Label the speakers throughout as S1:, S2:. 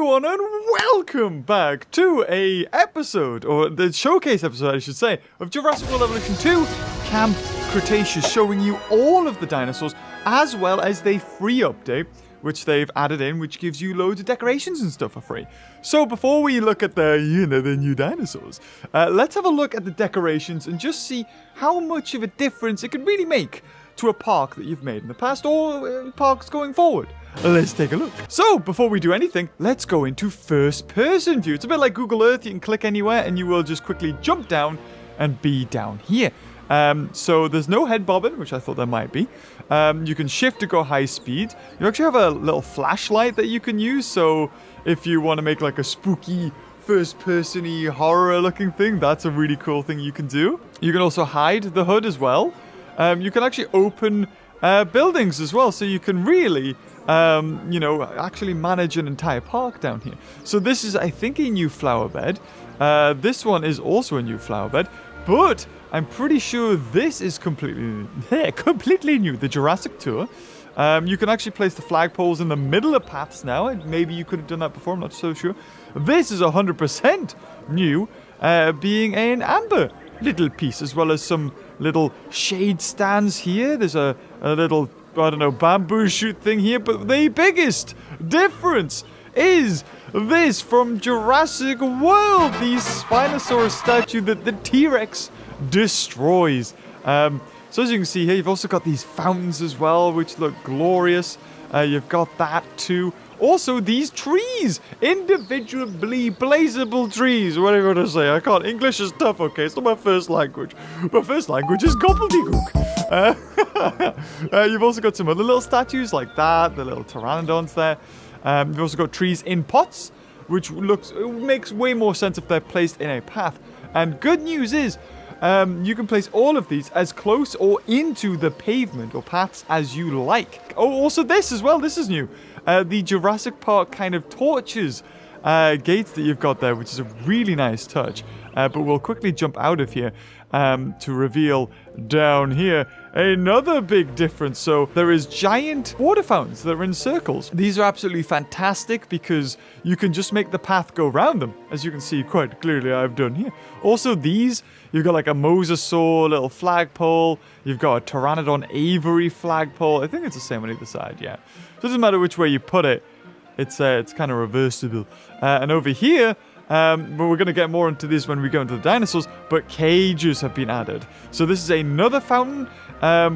S1: everyone, and welcome back to a episode, or the showcase episode I should say, of Jurassic World Evolution 2 Camp Cretaceous, showing you all of the dinosaurs, as well as the free update, which they've added in, which gives you loads of decorations and stuff for free. So before we look at the new dinosaurs, let's have a look at the decorations and just see how much of a difference it could really make to a park that you've made in the past, or parks going forward. Let's take a look. So, before we do anything, let's go into first-person view. It's a bit like Google Earth. You can click anywhere, and you will just quickly jump down and be down here. So, there's no head bobbing, which I thought there might be. You can shift to go high speed. You actually have a little flashlight that you can use, so if you want to make like a spooky first-person-y horror-looking thing, that's a really cool thing you can do. You can also hide the hood as well. You can actually open buildings as well, so you can really, actually manage an entire park down here. So this is, I think, a new flower bed. This one is also a new flower bed, but I'm pretty sure this is completely new, the Jurassic Tour. You can actually place the flagpoles in the middle of paths now, and maybe you could have done that before, I'm not so sure. This is 100% new, being an amber little piece, as well as some little shade stands here. There's a little, I don't know, bamboo shoot thing here, but the biggest difference is this from Jurassic World, the Spinosaurus statue that the T-Rex destroys. So as you can see here, you've also got these fountains as well, which look glorious. You've got that too. Also, these trees, individually placeable trees, whatever you want to say. I can't. English is tough, okay? It's not my first language. My first language is gobbledygook. You've also got some other little statues like that, the little pteranodons there. You've also got trees in pots, which makes way more sense if they're placed in a path. And good news is, you can place all of these as close or into the pavement or paths as you like. Oh, also this as well. This is new. The Jurassic Park kind of torches gates that you've got there, which is a really nice touch. But we'll quickly jump out of here to reveal down here another big difference. So there is giant water fountains that are in circles. These are absolutely fantastic because you can just make the path go around them, as you can see quite clearly I've done here. Also these, you've got like a mosasaur little flagpole. You've got a pteranodon aviary flagpole. I think it's the same on either side, yeah. So it doesn't matter which way you put it. It's kind of reversible. And over here, but we're going to get more into this when we go into the dinosaurs, but cages have been added. So this is another fountain,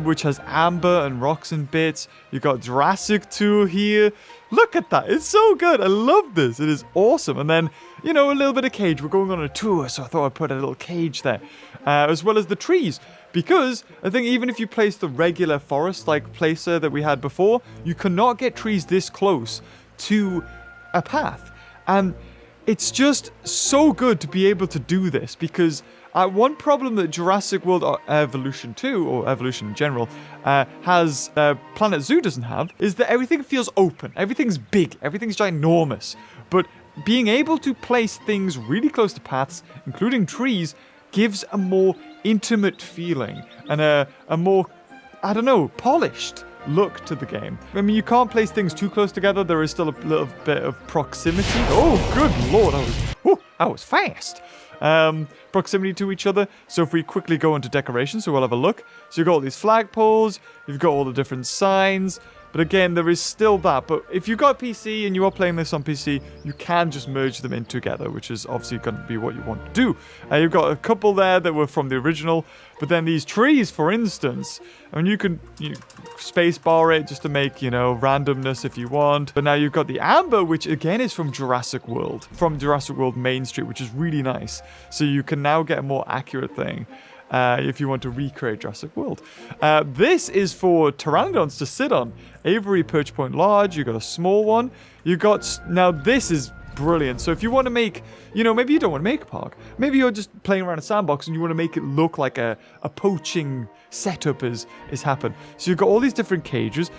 S1: which has amber and rocks and bits. You've got Jurassic Tour here. Look at that. It's so good. I love this. It is awesome. And then, a little bit of cage. We're going on a tour, so I thought I'd put a little cage there. As well as the trees. Because I think even if you place the regular forest-like placer that we had before, you cannot get trees this close to a path. And it's just so good to be able to do this, because one problem that Jurassic World Evolution 2, or Evolution in general, has Planet Zoo doesn't have, is that everything feels open. Everything's big. Everything's ginormous. But being able to place things really close to paths, including trees, gives a more intimate feeling and a more, I don't know, polished look to the game. I mean, you can't place things too close together. There is still a little bit of proximity. Oh, good lord, that was fast. Proximity to each other. So if we quickly go into decorations, so we'll have a look. So you've got all these flagpoles, you've got all the different signs, but again, there is still that. But if you've got PC and you are playing this on PC, you can just merge them in together, which is obviously going to be what you want to do. You've got a couple there that were from the original, but then these trees, for instance, I mean, you can space bar it just to make, randomness if you want. But now you've got the amber, which again is from Jurassic World Main Street, which is really nice. So you can now get a more accurate thing. If you want to recreate Jurassic World. This is for pteranodons to sit on. Aviary perch point large. You got a small one. Now this is brilliant. So if you want to make, maybe you don't want to make a park. Maybe you're just playing around a sandbox and you want to make it look like a poaching setup is happened. So you've got all these different cages.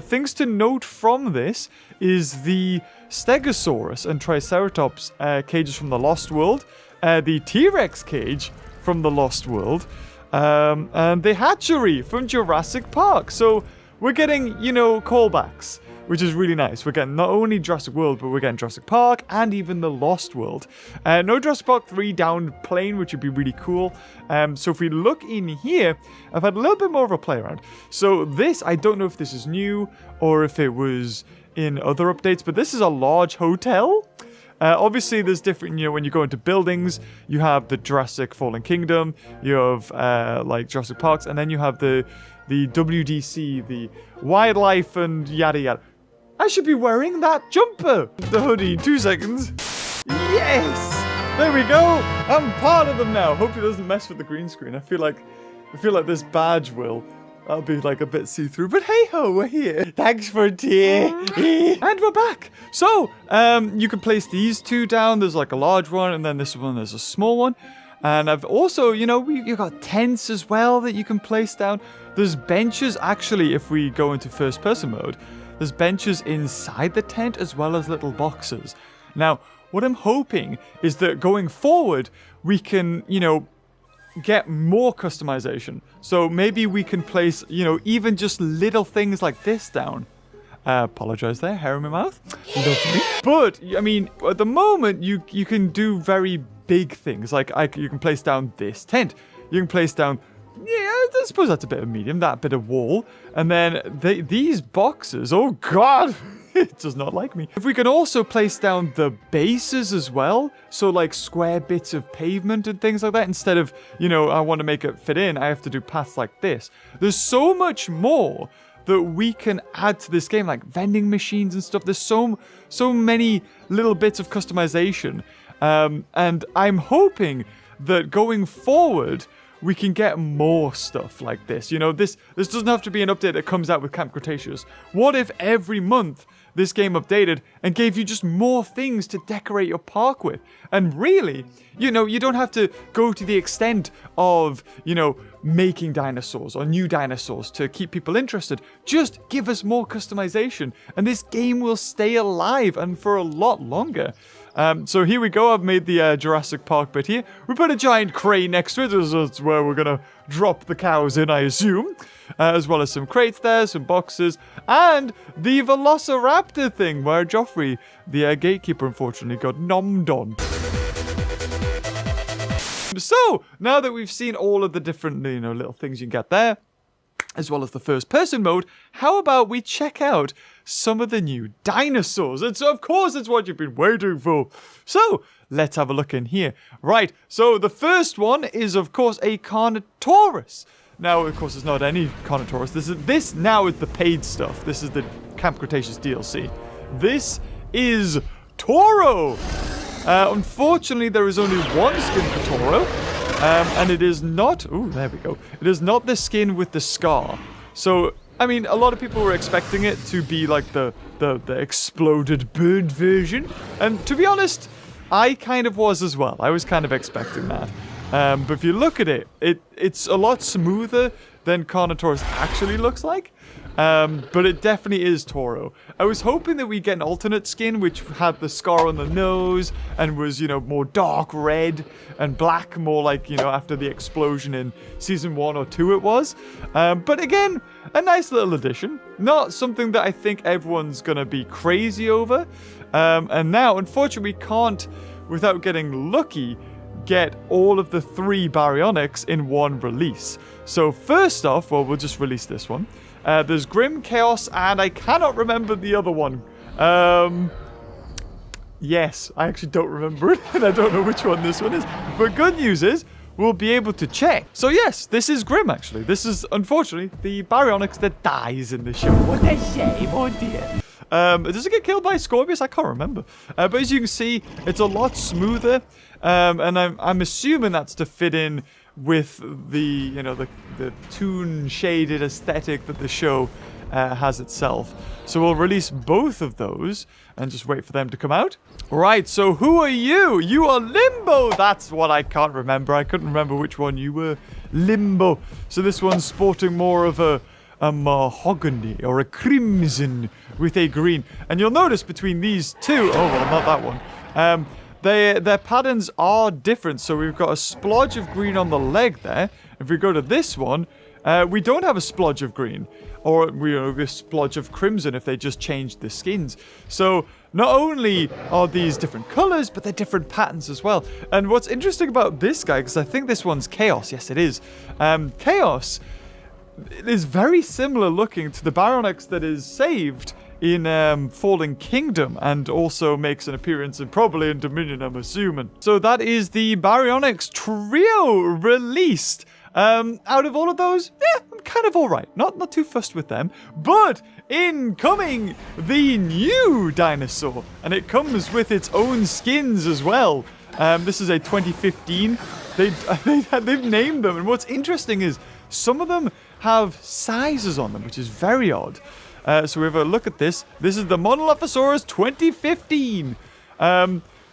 S1: Things to note from this is the Stegosaurus and Triceratops cages from the Lost World. The T-Rex cage from the Lost World, and the hatchery from Jurassic Park. So we're getting, callbacks. which is really nice. We're getting not only Jurassic World, but we're getting Jurassic Park and even the Lost World. No Jurassic Park 3 down plane, which would be really cool. So if we look in here, I've had a little bit more of a play around. So this, I don't know if this is new or if it was in other updates, but this is a large hotel. Obviously, there's different, when you go into buildings, you have the Jurassic Fallen Kingdom, you have, like, Jurassic Parks, and then you have the WDC, the wildlife and yada yada. I should be wearing that jumper, the hoodie, 2 seconds. Yes! There we go! I'm part of them now. Hope it doesn't mess with the green screen. I feel like this badge will. That'll be like a bit see-through, but hey-ho, we're here. Thanks for tea. And we're back. So, you can place these 2 down. There's like a large one, and then this one, there's a small one. And I've also, you got tents as well that you can place down. There's benches, actually, if we go into first-person mode. There's benches inside the tent as well as little boxes. Now, what I'm hoping is that going forward, we can, get more customization. So maybe we can place, even just little things like this down. Apologize there, hair in my mouth. Lovely. But, I mean, at the moment, you can do very big things. Like, you can place down this tent. You can place down, I suppose that's a bit of medium, that bit of wall. And then these boxes, oh God! It does not like me. If we can also place down the bases as well, so like square bits of pavement and things like that, instead of, I want to make it fit in, I have to do paths like this. There's so much more that we can add to this game, like vending machines and stuff. There's so many little bits of customization. And I'm hoping that going forward, we can get more stuff like this. This doesn't have to be an update that comes out with Camp Cretaceous. What if every month this game updated and gave you just more things to decorate your park with? And really, you don't have to go to the extent of, making dinosaurs or new dinosaurs to keep people interested. Just give us more customization and this game will stay alive and for a lot longer. So here we go. I've made the Jurassic Park bit here. We put a giant crane next to it. That's where we're going to drop the cows in, I assume. As well as some crates there, some boxes, and the Velociraptor thing where Joffrey, the gatekeeper, unfortunately got nommed on. So, now that we've seen all of the different, little things you can get there, as well as the first-person mode, how about we check out some of the new dinosaurs? And so, of course, it's what you've been waiting for. So, let's have a look in here. Right, so the first one is, of course, a Carnotaurus. Now, of course, it's not any Carnotaurus. This now is the paid stuff. This is the Camp Cretaceous DLC. This is Toro. Unfortunately, there is only one skin for Toro. And it is not... Ooh, there we go. It is not the skin with the scar. So, I mean, a lot of people were expecting it to be like the exploded bird version. And to be honest, I kind of was as well. I was kind of expecting that. But if you look at it, it's a lot smoother than Carnotaurus actually looks like. But it definitely is Toro. I was hoping that we'd get an alternate skin which had the scar on the nose and was, more dark red and black, more like, after the explosion in season 1 or 2 it was. But again, a nice little addition. Not something that I think everyone's gonna be crazy over. And now, unfortunately, we can't, without getting lucky, get all of the 3 baryonyx in one release. So first off, well, we'll just release this one. There's Grim, Chaos, and I cannot remember the other one. Yes, I actually don't remember it, and I don't know which one this one is. But good news is, we'll be able to check. So yes, this is Grim, actually. This is, unfortunately, the baryonyx that dies in the show. What a shame, oh dear. Does it get killed by Scorpius? I can't remember. But as you can see, it's a lot smoother. And I'm assuming that's to fit in with the, the toon-shaded aesthetic that the show has itself. So we'll release both of those and just wait for them to come out. Right, so who are you? You are Limbo. That's what I can't remember. I couldn't remember which one you were. Limbo. So this one's sporting more of a mahogany or a crimson with a green. And you'll notice between these two, oh, well, not that one. Their patterns are different. So we've got a splodge of green on the leg there. If we go to this one, we don't have a splodge of green. or a splodge of crimson if they just changed the skins. So not only are these different colors, but they're different patterns as well. And what's interesting about this guy, because I think this one's Chaos. Yes, it is. Chaos is very similar looking to the Baryonyx that is saved in Fallen Kingdom, and also makes an appearance probably in Dominion, I'm assuming. So that is the Baryonyx trio released. Out of all of those, I'm kind of alright. Not too fussed with them. But incoming, the new dinosaur. And it comes with its own skins as well. This is a 2015. They've named them. And what's interesting is some of them have sizes on them, which is very odd. So we have a look at this. This is the Monolophosaurus 2015.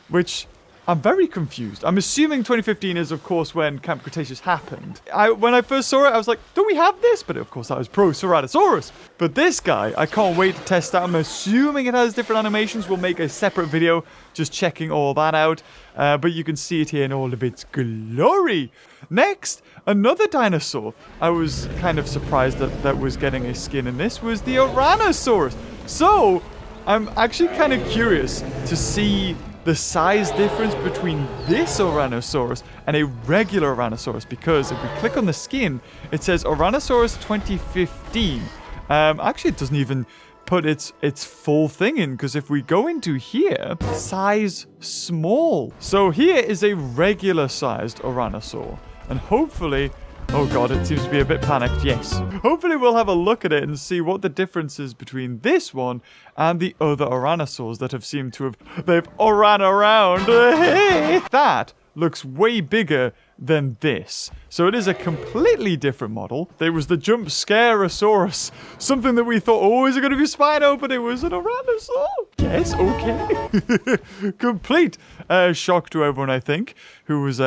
S1: Which I'm very confused. I'm assuming 2015 is, of course, when Camp Cretaceous happened. When I first saw it, I was like, don't we have this? But of course, that was Proceratosaurus. But this guy, I can't wait to test out. I'm assuming it has different animations. We'll make a separate video just checking all that out. But you can see it here in all of its glory. Next, another dinosaur. I was kind of surprised that was getting a skin in this was the Ouranosaurus. So, I'm actually kind of curious to see the size difference between this Ouranosaurus and a regular Ouranosaurus, because if we click on the skin, it says Ouranosaurus 2015. Actually, it doesn't even put its full thing in, because if we go into here, size small. So here is a regular sized Ouranosaur, and hopefully, oh god, it seems to be a bit panicked, yes. Hopefully we'll have a look at it and see what the difference is between this one and the other Ouranosaurs that have seemed to have, they've ran around. That looks way bigger than this. So it is a completely different model. There was the Jump Scareosaurus, something that we thought, oh, is it going to be Spino? But it was an Ouranosaur. Yes, okay. Complete shock to everyone, I think, who was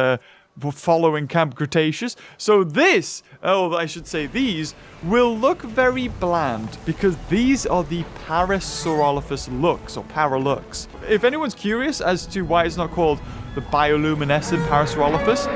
S1: following Camp Cretaceous. So this, I should say these, will look very bland, because these are the Parasaurolophus lux, or Paralux. If anyone's curious as to why it's not called the bioluminescent Parasaurolophus,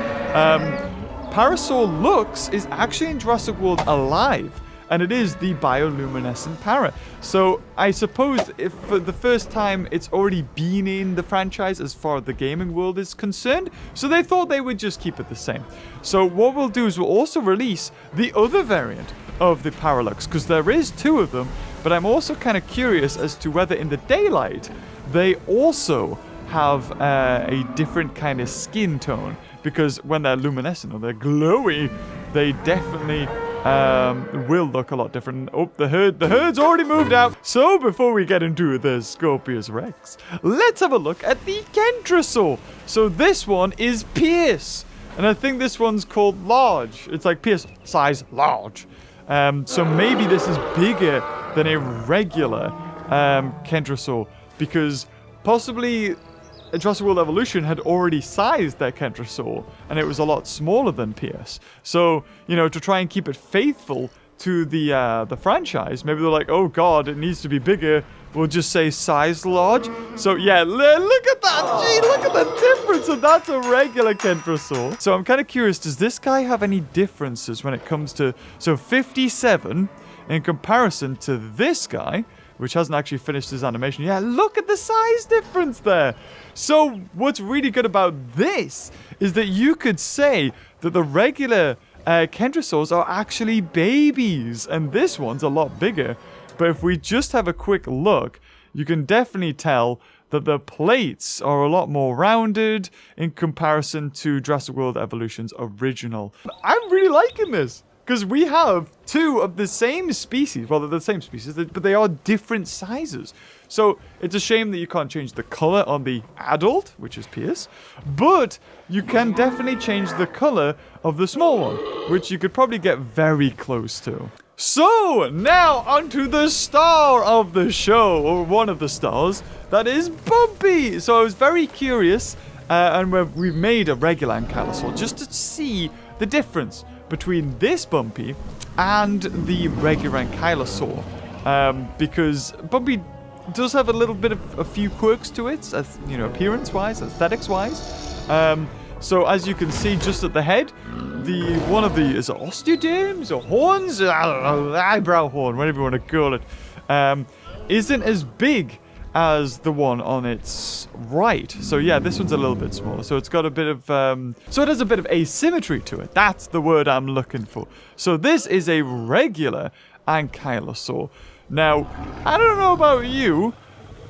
S1: Parasaur lux is actually in Jurassic World alive, and it is the bioluminescent para. So I suppose if for the first time it's already been in the franchise as far as the gaming world is concerned, so they thought they would just keep it the same. So what we'll do is we'll also release the other variant of the Paralux, because there is two of them, but I'm also kind of curious as to whether in the daylight they also have a different kind of skin tone, because when they're luminescent or they're glowy, they definitely will look a lot different. Oh, the herd's already moved out. So before we get into the Scorpius Rex, let's have a look at the Kentrosaur. So this one is Pierce, and I think this one's called Large. It's like Pierce size large. So maybe this is bigger than a regular Kentrosaur, because possibly Jurassic World Evolution had already sized their Kentrosaur, and it was a lot smaller than Pierce. So, to try and keep it faithful to the franchise, maybe they're like, oh god, it needs to be bigger, we'll just say size large. So yeah, look at that, gee, look at the difference, and that's a regular Kentrosaur. So I'm kind of curious, does this guy have any differences when it comes to, so 57 in comparison to this guy, which hasn't actually finished his animation. Yeah, look at the size difference there. So what's really good about this is that you could say that the regular Kentrosaurs are actually babies, and this one's a lot bigger. But if we just have a quick look, you can definitely tell that the plates are a lot more rounded in comparison to Jurassic World Evolution's original. I'm really liking this, because we have two of the same species. Well, they're the same species, but they are different sizes. So it's a shame that you can't change the color on the adult, which is Pierce, but you can definitely change the color of the small one, which you could probably get very close to. So now onto the star of the show, or one of the stars, that is Bumpy. So I was very curious, and we've made a regular Ankylosaur just to see the difference between this Bumpy and the regular Ankylosaur, because Bumpy does have a little bit of a few quirks to it, as appearance-wise, aesthetics-wise. So as you can see, just at the head, one of the, is it osteoderms or horns? I don't know, eyebrow horn, whatever you want to call it, isn't as big as the one on its right. So yeah, this one's a little bit smaller. So it's got a bit of, so it has a bit of asymmetry to it. That's the word I'm looking for. So this is a regular ankylosaur. Now, I don't know about you,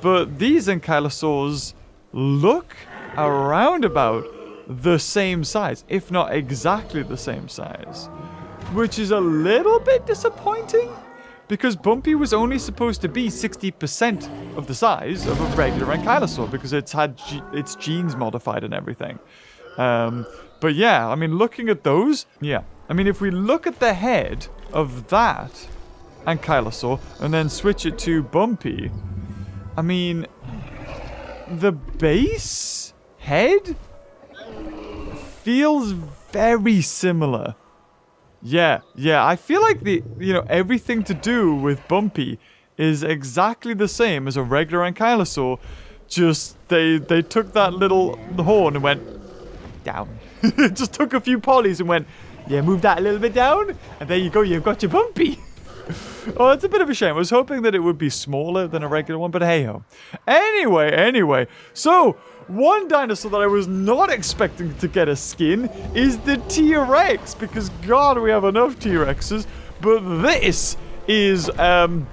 S1: but these ankylosaurs look around about the same size, if not exactly the same size, which is a little bit disappointing because Bumpy was only supposed to be 60% of the size of a regular ankylosaur because it's had its genes modified and everything. But yeah, I mean, looking at those, yeah. I mean, if we look at the head of that ankylosaur and then switch it to Bumpy, I mean, the base head feels very similar. Yeah, I feel like everything to do with Bumpy is exactly the same as a regular ankylosaur, just they took that little horn and went down. Just took a few polys and went, yeah, move that a little bit down, and there you go, you've got your Bumpy. Oh, it's a bit of a shame. I was hoping that it would be smaller than a regular one, but hey-ho. Anyway, so one dinosaur that I was not expecting to get a skin is the T-Rex, because God, we have enough T-Rexes, but this is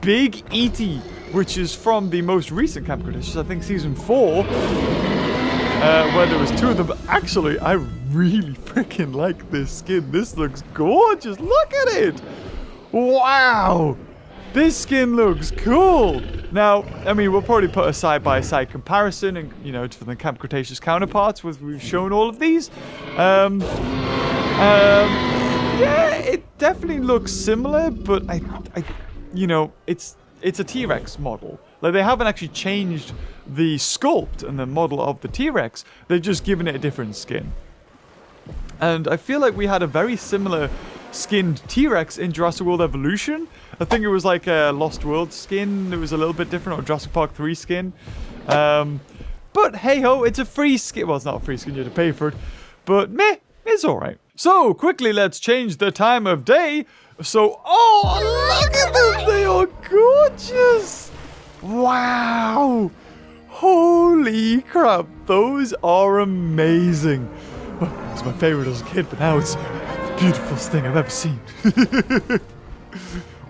S1: Big E.T., which is from the most recent Camp Cretaceous, I think season 4, where there was 2 of them. But actually, I really freaking like this skin. This looks gorgeous. Look at it. Wow! This skin looks cool! Now, I mean, we'll probably put a side-by-side comparison and, for the Camp Cretaceous counterparts, we've shown all of these. Yeah, it definitely looks similar, but it's a T-Rex model. Like, they haven't actually changed the sculpt and the model of the T-Rex. They've just given it a different skin. And I feel like we had a very similar skinned T-Rex in Jurassic World Evolution. I think it was like a Lost World skin. It was a little bit different, or Jurassic Park 3 skin. But hey-ho, it's a free skin. Well, it's not a free skin, you have to pay for it. But meh, it's alright. So, quickly, let's change the time of day. So, oh, look at them! They are gorgeous! Wow! Holy crap, those are amazing. Oh, it's my favorite as a kid, but now it's the beautifulest thing I've ever seen.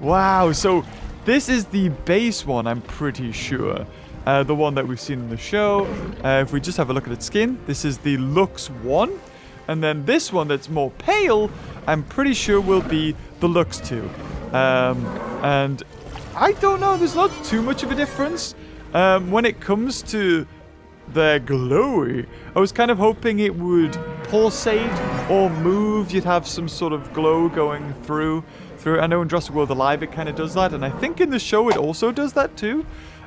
S1: Wow, so this is the base one, I'm pretty sure. The one that we've seen in the show. If we just have a look at its skin, this is the Lux 1. And then this one that's more pale, I'm pretty sure will be the Lux 2. And I don't know, there's not too much of a difference. When it comes to the glowy, I was kind of hoping it would pulsate or move. You'd have some sort of glow going through. I know in Jurassic World Alive it kind of does that, and I think in the show it also does that too.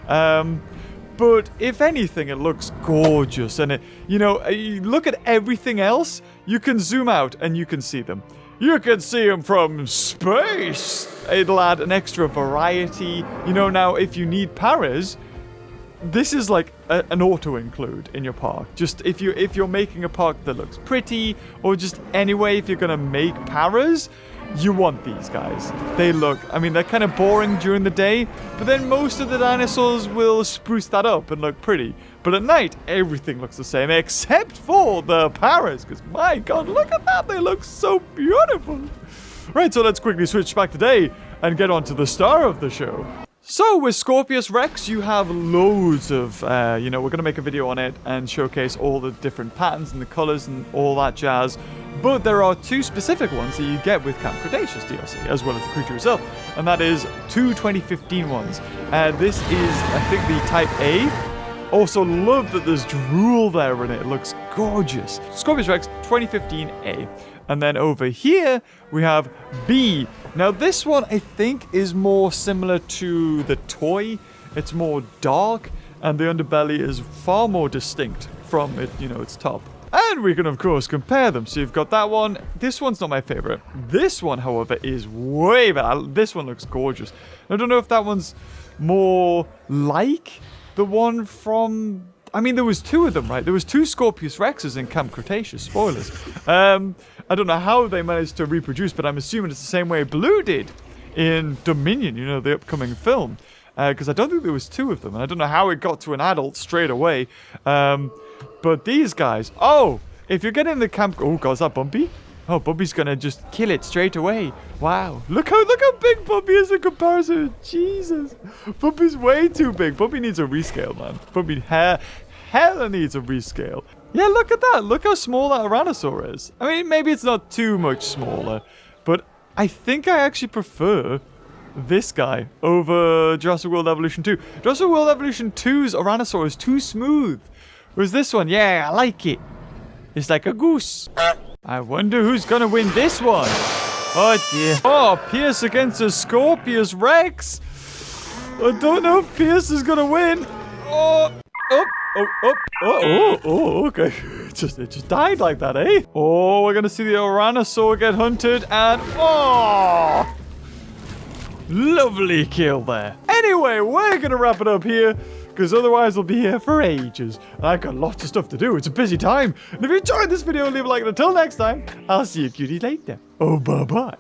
S1: But if anything, it looks gorgeous, and you look at everything else, you can zoom out and you can see them. You can see them from space. It'll add an extra variety. Now if you need paras, this is like an auto-include in your park. Just if you're making a park that looks pretty, or just anyway, if you're gonna make paras, you want these guys. They're kind of boring during the day, but then most of the dinosaurs will spruce that up and look pretty. But at night, everything looks the same, except for the paras, because my God, look at that, they look so beautiful. Right, so let's quickly switch back today and get on to the star of the show. So, with Scorpius Rex, you have loads of, we're going to make a video on it and showcase all the different patterns and the colors and all that jazz. But there are 2 specific ones that you get with Camp Cretaceous DLC, as well as the creature itself. And that is 2 2015 ones. This is, I think, the Type A. Also, love that there's drool there in it. It looks gorgeous. Scorpius Rex 2015A. And then over here, we have B. Now, this one, I think, is more similar to the toy. It's more dark, and the underbelly is far more distinct from it, its top. And we can, of course, compare them. So you've got that one. This one's not my favorite. This one, however, is way better. This one looks gorgeous. I don't know if that one's more like the one from... I mean, there was 2 of them, right? There was 2 Scorpius Rexes in Camp Cretaceous. Spoilers. I don't know how they managed to reproduce, but I'm assuming it's the same way Blue did in Dominion, you know, the upcoming film. Because I don't think there was 2 of them, and I don't know how it got to an adult straight away. But these guys... Oh! If you're getting the camp... Oh, God, is that Bumpy? Oh, Bumpy's gonna just kill it straight away. Wow. Look how big Bumpy is in comparison. Jesus. Bumpy's way too big. Bumpy needs a rescale, man. Bumpy hella needs a rescale. Yeah, look at that. Look how small that Tyrannosaur is. I mean, maybe it's not too much smaller, but I think I actually prefer this guy over Jurassic World Evolution 2. Jurassic World Evolution 2's Tyrannosaur is too smooth. Whereas this one, yeah, I like it. It's like a goose. I wonder who's gonna win this one. Oh dear. Oh, Pierce against a Scorpius Rex. I don't know if Pierce is gonna win. Okay. It just died like that, eh? Oh, we're gonna see the Tyrannosaur get hunted and lovely kill there. Anyway, we're gonna wrap it up here, because otherwise we'll be here for ages. I've got lots of stuff to do. It's a busy time. And if you enjoyed this video, leave a like. And until next time, I'll see you cuties later. Oh, bye-bye.